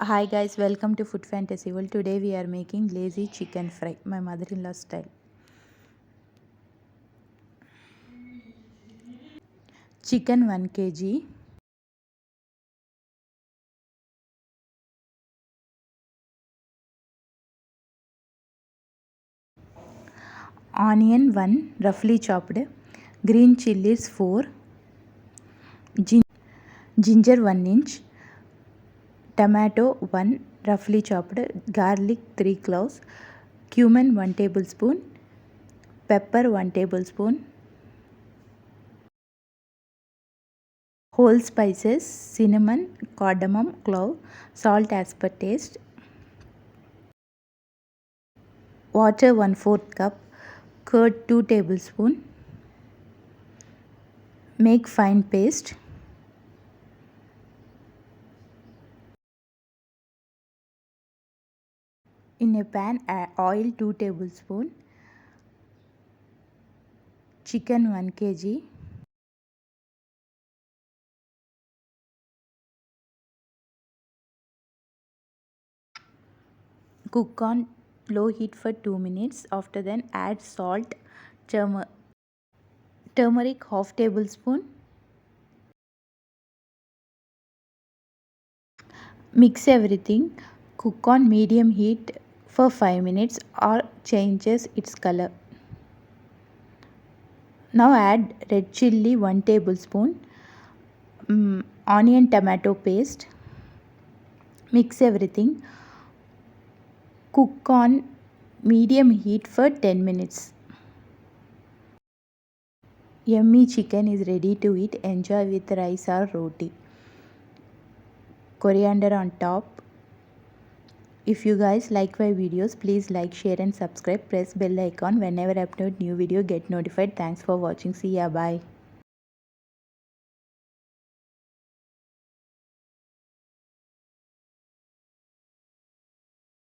Hi guys, welcome to Food Fantasy World. Today we are making lazy chicken fry, my mother-in-law style. Chicken 1 kg, onion 1 roughly chopped, green chilies 4, ginger 1 inch, tomato 1 roughly chopped, garlic 3 cloves, cumin 1 tablespoon, pepper 1 tablespoon, whole spices, cinnamon, cardamom, clove, salt as per taste, water 1/4 cup, curd 2 tablespoon. Make fine paste. In a pan, add oil 2 tablespoon, chicken 1 kg, cook on low heat for 2 minutes. After then add salt, turmeric half tablespoon. Mix everything. Cook on medium heat for 5 minutes or changes its color. Now add red chilli 1 tablespoon, onion tomato paste. Mix everything. Cook on medium heat for 10 minutes. Yummy chicken is ready to eat. Enjoy with rice or roti. Coriander on top. If you guys like my videos, please like, share and subscribe. Press bell icon. Whenever I upload new video, get notified. Thanks for watching. See ya. Bye.